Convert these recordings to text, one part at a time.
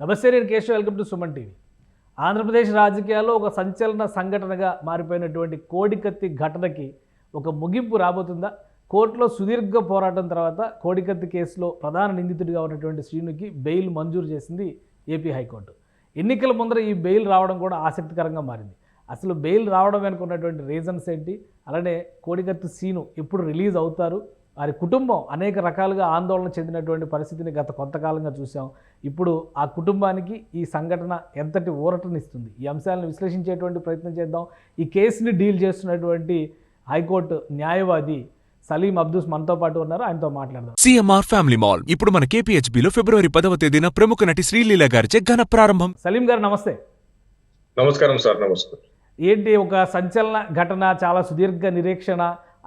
నమస్తే, నేను Keshav. Welcome to Suman TV. Andhra Pradesh రాజకీయాల్లో ఒక సంచలన సంఘటనగా మారిపోయినటువంటి కోడికత్తి ఘటనకి ఒక ముగింపు రాబోతుందా? కోర్టులో సుదీర్ఘ పోరాటం తర్వాత కోడికత్తి కేసులో ప్రధాన నిందితుడిగా ఉన్నటువంటి శ్రీనుకి బెయిల్ మంజూరు చేసింది ఏపీ హైకోర్టు. ఎన్నికల ముందర ఈ బెయిల్ రావడం కూడా ఆసక్తికరంగా మారింది. అసలు బెయిల్ రావడం వెనుక ఉన్నటువంటి రీజన్స్ ఏంటి? అలానే కోడికత్తి శ్రీను ఎప్పుడు రిలీజ్ అవుతారు? వారి కుటుంబం అనేక రకాలుగా ఆందోళన చెందినటువంటి పరిస్థితిని గత కొంతకాలంగా చూసాం. ఇప్పుడు ఆ కుటుంబానికి ఈ సంఘటన ఎంతటి ఊరటనిస్తుంది? ఈ అంశాలను విశ్లేషించేటువంటి ప్రయత్నం చేద్దాం. ఈ కేసుని డీల్ చేస్తున్నటువంటి హైకోర్టు న్యాయవాది సలీం అబ్దూస్ మనతో పాటు ఉన్నారు. ఆయనతో మాట్లాడదాం. సిఎంఆర్ ఫ్యామిలీ మాల్ ఇప్పుడు మన కేపీహెచ్బిలో ఫిబ్రవరి 10వ తేదీన ప్రముఖ నటి శ్రీలీల గారిచే ఘన ప్రారంభం. సలీం గారు నమస్తే. నమస్కారం సార్. నమస్కారం. ఏంటి ఒక సంచలన ఘటన, చాలా సుదీర్ఘ నిరీక్షణ,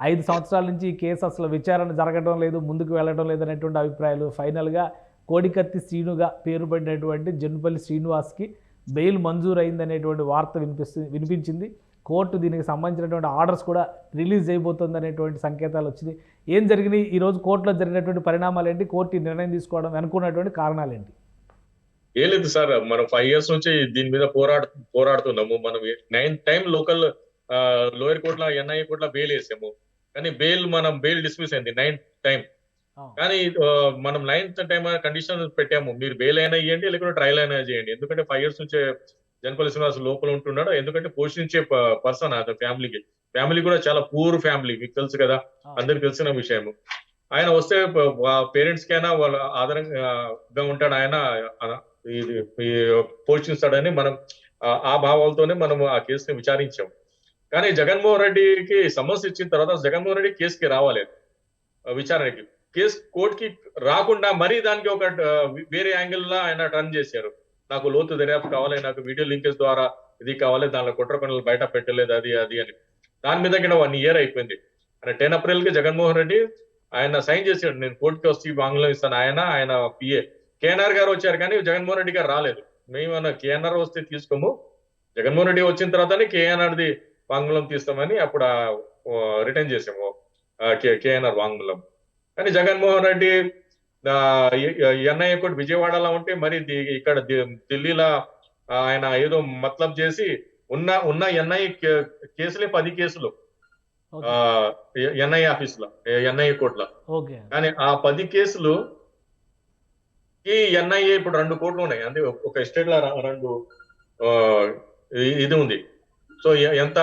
5 సంవత్సరాల నుంచి ఈ కేసు అసలు విచారణ జరగడం లేదు, ముందుకు వెళ్ళడం లేదు అనేటువంటి అభిప్రాయాలు. ఫైనల్గా కోడికత్తి శ్రీనుగా పేరుపడినటువంటి జన్పల్లి శ్రీనివాస్కి బెయిల్ మంజూరు అయిందనేటువంటి వార్త వినిపించింది. కోర్టు దీనికి సంబంధించినటువంటి ఆర్డర్స్ కూడా రిలీజ్ అయిపోతుంది అనేటువంటి సంకేతాలు వచ్చినాయి. ఏం జరిగినాయి? ఈరోజు కోర్టులో జరిగినటువంటి పరిణామాలు ఏంటి? కోర్టు ఈ నిర్ణయం తీసుకోవడం వెనుకున్నటువంటి కారణాలు ఏంటి? ఏం లేదు సార్, మనం 5 years నుంచి దీని మీద పోరాడుతున్నాము. మనం 9th టైం లోకల్ లోయర్ కోర్టులో ఎన్ఐఏ కోర్టులో బెయిల్ వేసాము, కానీ బెయిల్ డిస్మిస్ అయింది 9th టైం. కానీ మనం 9th టైం కండిషన్ పెట్టాము, మీరు బెయిల్ అయినా ఇవ్వండి లేకుంటే ట్రయల్ అయినా చేయండి. ఎందుకంటే 5 years నుంచే జనపల్లి శ్రీనివాస్ లోపల ఉంటున్నాడు. ఎందుకంటే పోషించే పర్సన్ అది ఫ్యామిలీ కూడా చాలా పూర్ ఫ్యామిలీ, మీకు తెలుసు కదా, అందరికి తెలిసిన విషయము. ఆయన వస్తే పేరెంట్స్ కైనా వాళ్ళ ఆధారంగా ఉంటాడు, ఆయన ఇది పోషిస్తాడని మనం ఆ భావాలతోనే మనం ఆ కేసుని విచారించాం. కానీ జగన్మోహన్ రెడ్డికి సమస్య ఇచ్చిన తర్వాత జగన్మోహన్ రెడ్డి కేసుకి రావాలి విచారణకి. కేసు కోర్టుకి రాకుండా మరీ దానికి ఒక వేరే యాంగిల్ లా ఆయన టర్న్ చేశారు. నాకు లోతు దర్యాప్తు కావాలి, నాకు వీడియో లింకేజ్ ద్వారా ఇది కావాలి, దానిలో కుట్ర పనులు బయట పెట్టలేదు అది అని. దాని మీద కూడా 1 year అయిపోయింది. 10 April కి జగన్మోహన్ రెడ్డి ఆయన సైన్ చేశాడు, నేను కోర్టుకి వస్తే వాంగ్మూలం ఇస్తాను. ఆయన పిఏ కేఎన్ఆర్ గారు వచ్చారు, కానీ జగన్మోహన్ రెడ్డి గారు రాలేదు. మేము కేఎన్ఆర్ వస్తే తీసుకోము, జగన్మోహన్ రెడ్డి వచ్చిన తర్వాతనే కేఎన్ఆర్ది వాంగ్మూలం తీస్తామని అప్పుడు రిటర్న్ చేసాము కేఎన్ఆర్ వాంగ్మూలం. కానీ జగన్మోహన్ రెడ్డి ఎన్ఐఏ కోర్టు విజయవాడలో ఉంటే మరి ఇక్కడ ఢిల్లీలో ఆయన ఏదో మతలబ్ చేసి ఉన్న ఎన్ఐఏ కేసులే 10 కేసులు ఎన్ఐఏ ఆఫీస్ లో, ఎన్ఐఏ కోర్టులో. కానీ ఆ 10 కేసులు ఈ ఎన్ఐఏ ఇప్పుడు 2 కోట్లు ఉన్నాయి, అంటే ఒక స్టేట్ లో 2 ఇది ఉంది. సో ఎంత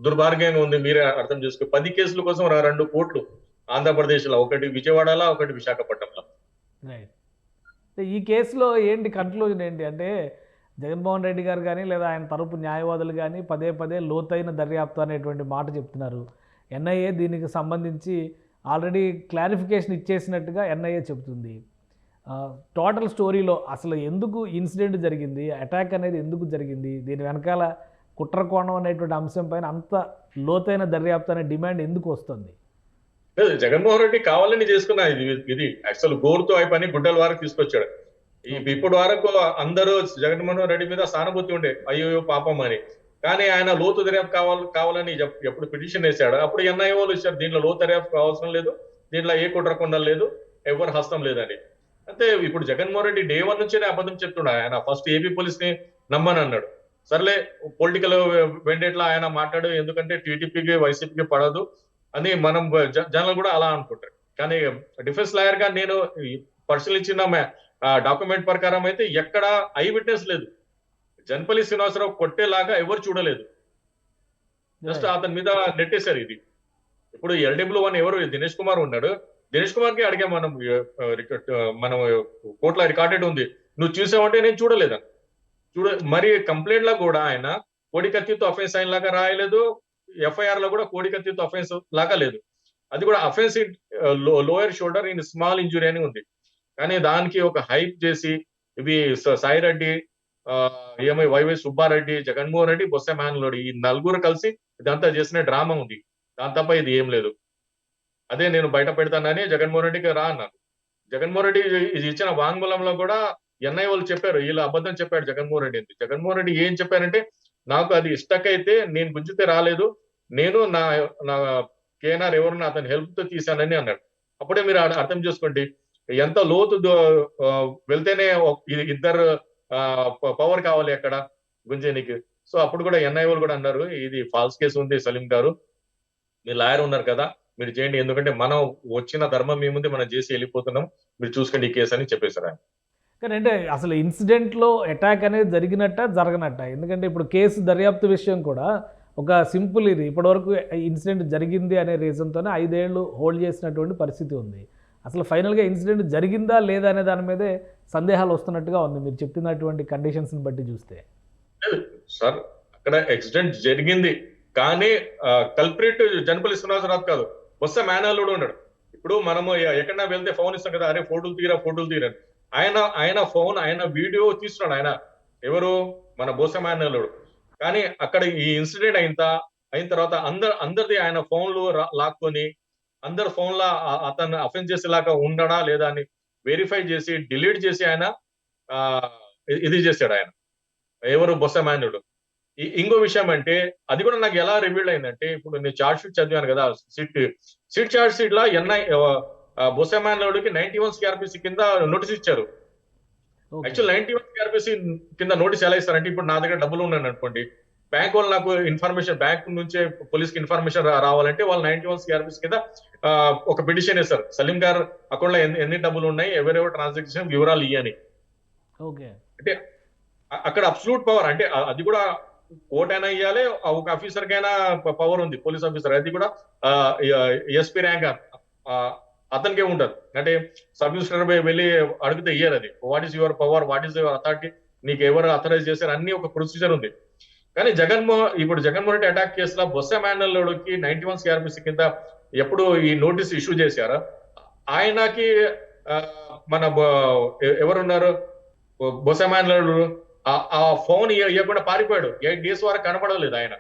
దుర్భాగ్యంగా ఉంది మీరే అర్థం చేసుకో. 10 కేసుల కోసం 2 కోట్లు ఆంధ్రప్రదేశ్ లో, ఒకటి విజయవాడలో, ఒకటి విశాఖపట్నంలో. ఈ కేసులో ఏంటి కన్క్లూజన్ ఏంటి అంటే, జగన్మోహన్ రెడ్డి గారు కానీ లేదా ఆయన తరపు న్యాయవాదులు కానీ పదే లోతైన దర్యాప్తు అనేటువంటి మాట చెప్తున్నారు. ఎన్ఐఏ దీనికి సంబంధించి ఆల్రెడీ క్లారిఫికేషన్ ఇచ్చేసినట్టుగా ఎన్ఐఏ చెబుతుంది. టోటల్ స్టోరీలో అసలు ఎందుకు ఇన్సిడెంట్ జరిగింది, అటాక్ అనేది ఎందుకు జరిగింది, దీని వెనకాల కుట్ర కోణం అనేటువంటి అంశం పైన అంత లోతైన దర్యాప్తు అనే డిమాండ్ ఎందుకు వస్తుంది? జగన్మోహన్ రెడ్డి కావాలని చేసుకున్న ఇది యాక్చువల్ గోరుతో ఆ పని గుడ్డల వరకు తీసుకొచ్చాడు. ఇప్పటి వరకు అందరూ జగన్మోహన్ రెడ్డి మీద సానుభూతి ఉండే, అయ్యో పాపం అని. కానీ ఆయన లోతు దర్యాప్తు కావాలని ఎప్పుడు పిటిషన్ వేశాడు, అప్పుడు ఎన్ఐఏ వాళ్ళు ఇచ్చారు, దీంట్లో లోతు దర్యాప్తు అవసరం లేదు, దీంట్లో ఏ కుట్ర కొండలు లేదు, ఎవరు హస్తం లేదని. అంటే ఇప్పుడు జగన్మోహన్ రెడ్డి డే 1 నుంచేనే అబద్ధం చెప్తున్నాడు. ఆయన ఫస్ట్ ఏపీ పోలీస్ ని నమ్మని అన్నాడు. సర్లే, పొలిటికల్ వెండేట్లా ఆయన మాట్లాడు, ఎందుకంటే టీడీపీకి వైసీపీకి పడదు అని మనం జనాలు కూడా అలా అనుకుంటారు. కానీ డిఫెన్స్ లాయర్ గా నేను పరిశీలించిన డాక్యుమెంట్ ప్రకారం అయితే ఎక్కడ ఐ విట్నెస్ లేదు, జనపల్లి శ్రీనివాసరావు కొట్టేలాగా ఎవరు చూడలేదు. జస్ట్ అతని మీద నెట్టేశారు ఇది. ఇప్పుడు LW1 ఎవరు దినేష్ కుమార్ ఉన్నాడు, దినేష్ కుమార్ కి అడిగా, మనం కోర్టులో రికార్డెడ్ ఉంది, నువ్వు చూసావంటే నేను చూడలేదని. మరి కంప్లైంట్ లో కూడా ఆయన కోడికత్తితో అఫెన్స్ అయిన లాగా రాయలేదు, FIR లో కూడా కోడికత్తితో అఫెన్స్ లాగా లేదు. అది కూడా offence lower shoulder in small injury అని ఉంది. కానీ దానికి ఒక హైప్ చేసి ఇవి సాయిరెడ్డి, వైవై సుబ్బారెడ్డి, జగన్మోహన్ రెడ్డి, బొత్స మేనలోడి, ఈ 4 కలిసి ఇదంతా చేసిన డ్రామా ఉంది. దాని తప్ప ఇది ఏం లేదు. అదే నేను బయట పెడతానని జగన్మోహన్ రెడ్డికి రా అన్నాను. జగన్మోహన్ రెడ్డి ఇది ఇచ్చిన వాంగ్మూలంలో కూడా ఎన్ఐ వాళ్ళు చెప్పారు, వీళ్ళు అబద్ధం చెప్పాడు జగన్మోహన్ రెడ్డి. జగన్మోహన్ రెడ్డి ఏం చెప్పారంటే, నాకు అది ఇష్టకైతే నేను గుంజితే రాలేదు, నేను నా కేఎన్ఆర్ ఎవరన్నా అతని హెల్ప్ తో తీశానని అన్నాడు. అప్పుడే మీరు అర్థం చేసుకోండి, ఎంత లోతు వెళ్తేనే ఇద్దరు పవర్ కావాలి అక్కడ గుంజేనికి. సో అప్పుడు కూడా ఎన్ఐ వాళ్ళు కూడా అన్నారు, ఇది ఫాల్స్ కేసు ఉంది సలీం గారు, మీరు లాయర్ ఉన్నారు కదా, మీరు చేయండి, ఎందుకంటే మనం వచ్చిన ధర్మం ఏముంది, మనం చేసి వెళ్ళిపోతున్నాం, మీరు చూసుకోండి ఈ కేసు అని చెప్పేశారు ఆయన. కానీ అంటే అసలు ఇన్సిడెంట్లో అటాక్ అనేది జరగనట్ట, ఎందుకంటే ఇప్పుడు కేసు దర్యాప్తు విషయం కూడా ఒక సింపుల్ ఇది, ఇప్పటివరకు ఇన్సిడెంట్ జరిగింది అనే రీజన్తోనే 5 ఏళ్ళు హోల్డ్ చేసినటువంటి పరిస్థితి ఉంది. అసలు ఫైనల్గా ఇన్సిడెంట్ జరిగిందా లేదా అనే దాని మీదే సందేహాలు వస్తున్నట్టుగా ఉంది మీరు చెప్పినటువంటి కండిషన్స్ని బట్టి చూస్తే. సార్ అక్కడ యాక్సిడెంట్ జరిగింది, కానీ కల్ప్రిట్ జనపల్లి శ్రీనివాసరావు కాదు, బొత్స మేనల్లుడు ఉన్నాడు. ఇప్పుడు మనము ఎక్కడన్నా వెళ్తే ఫోన్ ఇస్తాం కదా, అరే ఫోటోలు తీరా. ఆయన ఫోన్, ఆయన వీడియో తీస్తున్నాడు ఆయన, ఎవరు, మన బొత్స మేనల్లుడు. కానీ అక్కడ ఈ ఇన్సిడెంట్ అయిన తర్వాత అందరిది ఆయన ఫోన్లు లాక్కొని, అందరు ఫోన్లో అతను అఫెన్స్ చేసేలాగా ఉండడా లేదా అని వెరిఫై చేసి డిలీట్ చేసి ఆయన ఇది చేశాడు ఆయన, ఎవరు, బొత్స మేనల్లుడు. ఇంకో విషయం అంటే, అది కూడా నాకు ఎలా రివీల్ అయిందంటే, ఇప్పుడు నేను చార్జ్ షీట్ చదివాను కదా, సిట్ చార్జ్ షీట్ లో బొత్స మేనల్లుడికి 91 CRPC కింద నోటీస్ ఇచ్చారు. యాక్చువల్ 91 CRPC కింద నోటీస్ ఎలా ఇస్తారంటే, ఇప్పుడు నా దగ్గర డబ్బులు ఉన్నాను అనుకోండి, బ్యాంక్ వాళ్ళు నాకు ఇన్ఫర్మేషన్, బ్యాంక్ నుంచే పోలీస్కి ఇన్ఫర్మేషన్ రావాలంటే వాళ్ళు 91 CRPC కింద ఒక పిటిషన్ వేస్తారు, సలీం గారు అకౌంట్ లో ఎన్ని డబ్బులు ఉన్నాయి, ఎవరెవరు ట్రాన్సాక్షన్ వివరాలు ఇయ్యని. అంటే అక్కడ అబ్సల్యూట్ పవర్, అంటే అది కూడా కోర్ట్ అయినా ఇవ్వాలి, ఒక ఆఫీసర్ కైనా పవర్ ఉంది, పోలీస్ ఆఫీసర్, అది కూడా ఎస్పీ ర్యాంక్ అతనికే ఉంటుంది. అంటే సబ్ ఇన్స్పెక్టర్ వెళ్ళి అడిగితే ఇయ్యారు, అది what is your power, what is your authority, నీకు ఎవరు అథరైజ్ చేశారు, అన్ని ఒక ప్రొసీజర్ ఉంది. కానీ ఇప్పుడు జగన్మోహన్ రెడ్డి అటాక్ కేసులో బొత్స మేనల్లుడికి 91 CRPC కింద ఎప్పుడు ఈ నోటీస్ ఇష్యూ చేశారో, ఆయనకి మన ఎవరున్నారు, బొత్స మేనల్లుడు ఆ ఫోన్ ఇవ్వకుండా పారిపోయాడు. 8 days వరకు కనపడలేదు ఆయన.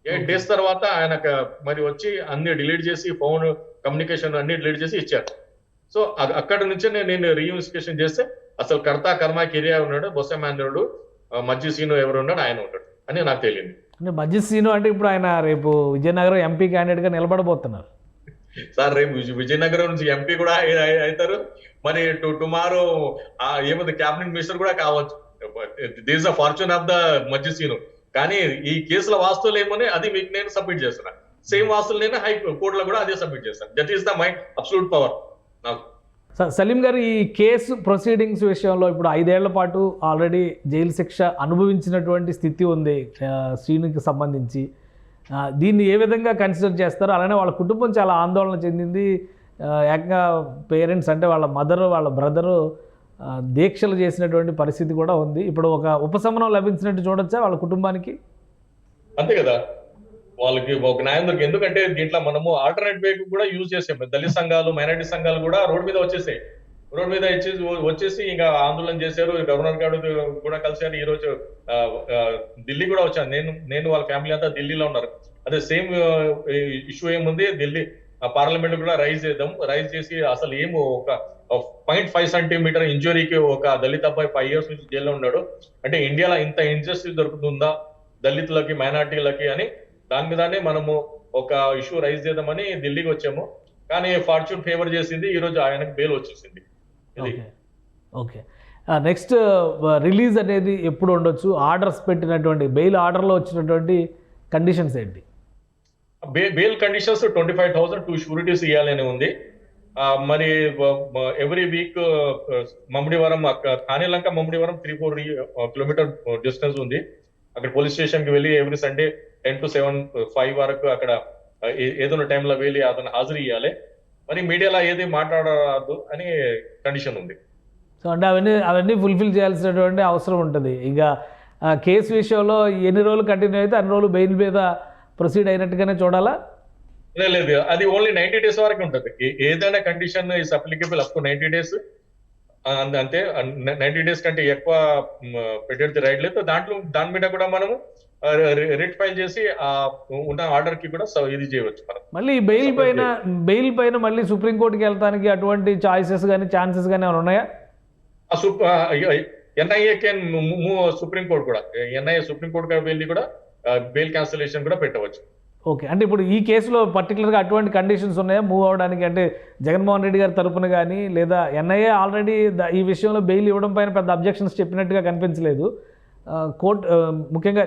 8 days తర్వాత ఆయన మరి వచ్చి అన్ని డిలీట్ చేసి, ఫోన్ కమ్యూనికేషన్ అన్ని డిలీట్ చేసి ఇచ్చారు. సో అక్కడ నుంచి నేను రీఇన్వెస్టిగేషన్ చేస్తే అసలు కర్త కర్మ కిరియా ఉన్నాడు, బొత్స మేనల్లుడు, మజ్జి సీను ఎవరు ఉన్నాడు, ఆయన ఉంటాడు అని నాకు తెలియదు. అంటే మజ్జి సీను అంటే ఇప్పుడు ఆయన రేపు విజయనగరం ఎంపీ క్యాండిడేట్ గా నిలబడబోతున్నారు సార్. రేపు విజయనగరం నుంచి ఎంపీ కూడా అవుతారు, మరి టుమారో ఏముంది క్యాబినెట్ మినిస్టర్ కూడా కావచ్చు. This the fortune of the Majji Seenu. కానీ ఈ కేసుల వాస్తువులు ఏమని అది మీకు నేను సబ్మిట్ చేస్తున్నా, సేమ్ వాస్తువులు నేను హై కోర్టులో కూడా అదే సబ్మిట్ చేస్తాను. That is the my absolute power నాకు. సలీం గారు, ఈ కేసు ప్రొసీడింగ్స్ విషయంలో ఇప్పుడు 5 ఏళ్ల పాటు ఆల్రెడీ జైలు శిక్ష అనుభవించినటువంటి స్థితి ఉంది శ్రీనుకి సంబంధించి, దీన్ని ఏ విధంగా కన్సిడర్ చేస్తారు? అలానే వాళ్ళ కుటుంబం చాలా ఆందోళన చెందింది, ఏకంగా పేరెంట్స్ అంటే వాళ్ళ మదరు వాళ్ళ బ్రదరు దీక్షలు చేసినటువంటి పరిస్థితి కూడా ఉంది. ఇప్పుడు ఒక ఉపశమనం లభించినట్టు చూడొచ్చా వాళ్ళ కుటుంబానికి? అంతే కదా, వాళ్ళకి ఒక న్యాయం దొరికి. ఎందుకంటే దీంట్లో మనము ఆల్టర్నేట్ వే కూడా యూజ్ చేసాం. దళిత సంఘాలు, మైనారిటీ సంఘాలు కూడా రోడ్ మీద వచ్చేసి ఇంకా ఆందోళన చేశారు. గవర్నర్ గారు కూడా కలిసారు. ఈ రోజు ఢిల్లీ కూడా వచ్చాను నేను వాళ్ళ ఫ్యామిలీ అంతా ఢిల్లీలో ఉన్నారు. అదే సేమ్ ఇష్యూ ఏముంది, ఢిల్లీ పార్లమెంట్ కూడా రైజ్ చేసి అసలు ఏమో ఒక 0.5 centimeter ఇంజురీకి ఒక దళిత అబ్బాయి 5 years నుంచి జైల్లో ఉన్నాడు. అంటే ఇండియాలో ఇంత ఇంజస్టిస్ దొరుకుతుందా దళితులకి, మైనార్టీలకి అని దాని మీదనే మనము ఒక ఇష్యూ రైజ్ చేద్దామని ఢిల్లీకి వచ్చాము. కానీ ఫార్చ్యూన్ ఫేవర్ చేసింది, ఈ రోజు ఆయనకు బెయిల్ వచ్చేసింది. ఓకే, నెక్స్ట్ రిలీజ్ అనేది ఎప్పుడు ఉండొచ్చు? ఆర్డర్స్ పెట్టినటువంటి బెయిల్ ఆర్డర్లో వచ్చినటువంటి కండిషన్స్ ఏంటి? బెయిల్ కండిషన్స్ 25,000 2 షూరిటీస్ ఇవ్వాలని ఉంది. మరి ఎవ్రీ వీక్ మమ్మడివరం, థానేలంక మమ్మడివరం 3-4 kilometer డిస్టెన్స్ ఉంది. అక్కడ పోలీస్ స్టేషన్ కి వెళ్ళి ఎవ్రీ సండే 10 to 7, 5 వరకు అక్కడ ఏదైనా టైంలో వెళ్ళి అతను హాజరు ఇవ్వాలి. మరి మీడియాలో ఏది మాట్లాడరాదు అని కండిషన్ ఉంది. సో అంటే అవన్నీ ఫుల్ఫిల్ చేయాల్సినటువంటి అవసరం ఉంటుంది. ఇక కేసు విషయంలో ఎన్ని రోజులు కంటిన్యూ అయితే అన్ని రోజులు బెయిల్ మీద ప్రొసీడ్ అయినట్టుగానే చూడాలా? లేదు, అది ఓన్లీ 90 days వరకు ఉంటుంది. ఏదైనా condition is applicable up to 90 days. అంతే, 90 days కంటే ఎక్కువ పెట్టేది రైట్ లేదు. దాని మీద కూడా మనము రిట్ ఫైల్ చేసి ఉన్న ఆర్డర్ కి కూడా ఇది చేయవచ్చు. మనం మళ్ళీ బెయిల్ పైన మళ్ళీ సుప్రీంకోర్టుకి వెళ్తానికి అటువంటి ఛాయిసెస్ కానీ ఛాన్సెస్ కానీ ఏమైనా ఉన్నాయా? ఎన్ఐఏ కెన్ మూవ్ సుప్రీంకోర్టు కూడా, ఎన్ఐఏ సుప్రీంకోర్టు వెళ్ళి కూడా బెయిల్ క్యాన్సిలేషన్ కూడా పెట్టవచ్చు. ఓకే, అంటే ఇప్పుడు ఈ కేసులో పర్టికులర్గా అటువంటి కండిషన్స్ ఉన్నాయా మూవ్ అవ్వడానికి? అంటే జగన్మోహన్ రెడ్డి గారి తరపున కానీ లేదా ఎన్ఐఏ ఆల్రెడీ ఈ విషయంలో బెయిల్ ఇవ్వడం పైన పెద్ద అబ్జెక్షన్స్ చెప్పినట్టుగా కనిపించలేదు. కోర్టు ముఖ్యంగా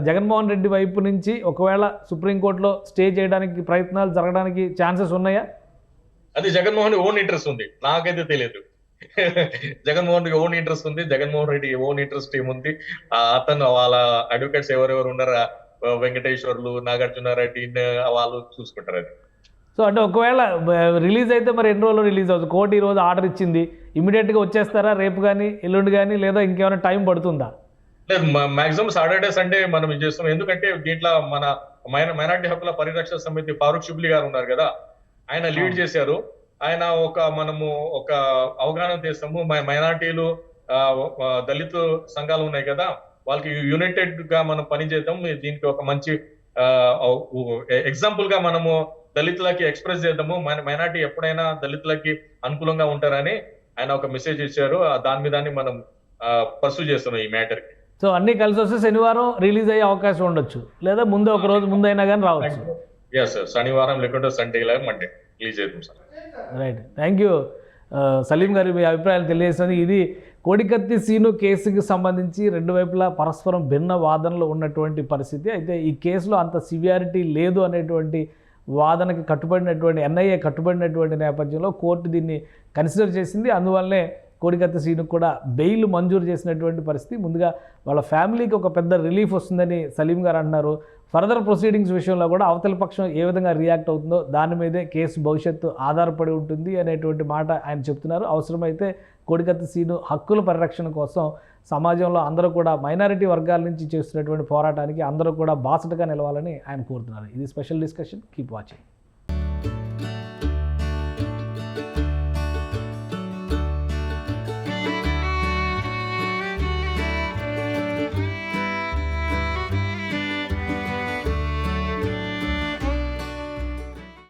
జగన్మోహన్ రెడ్డి వైపు నుంచి ఒకవేళ సుప్రీంకోర్టులో స్టే చేయడానికి ప్రయత్నాలు జరగడానికి ఛాన్సెస్ ఉన్నాయా? అది జగన్మోహన్ ఓన్ ఇంట్రెస్ట్ ఉంది, నాకైతే తెలియదు. జగన్మోహన్ రెడ్డి ఓన్ ఇంట్రెస్ట్ ఉంది, జగన్మోహన్ రెడ్డి ఓన్ ఇంట్రెస్ట్ ఏముంది, అతను వాళ్ళ అడ్వకేట్స్ ఎవరెవరు ఉన్నారో వెంకటేశ్వర్లు, నాగార్జునారెడ్డి వాళ్ళు చూసుకుంటారు అది. సో అంటే ఒకవేళ రిలీజ్ అయితే మరి ఎన్ని రోజులు రిలీజ్ అవుతుంది? కోర్టు ఈరోజు ఆర్డర్ ఇచ్చింది, ఇమీడియట్గా వచ్చేస్తారా రేపు కానీ ఎల్లుండి కానీ, లేదా ఇంకేమైనా టైం పడుతుందా? లేదు, మాక్సిమం సాటర్డే సండే మనం ఇది చేస్తాం. ఎందుకంటే దీంట్లో మన మైనార్టీ హక్కుల పరిరక్షణ సమితి ఫారూక్ షిబ్లీ గారు ఉన్నారు కదా, ఆయన లీడ్ చేశారు. ఆయన మనము ఒక అవగాహన చేస్తాము. మైనార్టీలు, దళిత సంఘాలు ఉన్నాయి కదా, వాళ్ళకి యునైటెడ్ గా మనం పనిచేద్దాం. దీనికి ఒక మంచి ఎగ్జాంపుల్ గా మనము దళితులకి ఎక్స్ప్రెస్ చేద్దాము. మైనార్టీ ఎప్పుడైనా దళితులకి అనుకూలంగా ఉంటారని ఆయన ఒక మెసేజ్ ఇచ్చారు. దాని మీద మనం పర్సూ చేస్తున్నాం ఈ మ్యాటర్ కి. సో అన్నీ కలిసి వస్తే శనివారం రిలీజ్ అయ్యే అవకాశం ఉండొచ్చు, లేదా ముందు ఒక రోజు ముందైనా కానీ రావచ్చు. ఎస్ సార్, శనివారం లేకుంటే సండే మండే రిలీజ్ అవుతుంది sir. Right, thank you Saleem garu, మీ అభిప్రాయాలు తెలియజేస్తుంది. ఇది కోడికత్తి సీను కేసుకి సంబంధించి రెండు వైపులా పరస్పరం భిన్న వాదనలు ఉన్నటువంటి పరిస్థితి. అయితే ఈ కేసులో అంత సివియారిటీ లేదు అనేటువంటి వాదనకి కట్టుబడినటువంటి ఎన్ఐఏ కట్టుబడినటువంటి నేపథ్యంలో కోర్టు దీన్ని కన్సిడర్ చేసింది. అందువల్లనే కోడికత్తి సీనుకు కూడా బెయిల్ మంజూరు చేసినటువంటి పరిస్థితి. ముందుగా వాళ్ళ ఫ్యామిలీకి ఒక పెద్ద రిలీఫ్ వస్తుందని సలీం గారు అంటున్నారు. ఫర్దర్ ప్రొసీడింగ్స్ విషయంలో కూడా అవతల పక్షం ఏ విధంగా రియాక్ట్ అవుతుందో దాని మీదే కేసు భవిష్యత్తు ఆధారపడి ఉంటుంది అనేటువంటి మాట ఆయన చెప్తున్నారు. అవసరమైతే కోడికత్తి సీను హక్కుల పరిరక్షణ కోసం సమాజంలో అందరూ కూడా మైనారిటీ వర్గాల నుంచి చేస్తున్నటువంటి పోరాటానికి అందరూ కూడా బాసటగా నిలవాలని ఆయన కోరుతున్నారు. ఇది స్పెషల్ డిస్కషన్. Keep watching.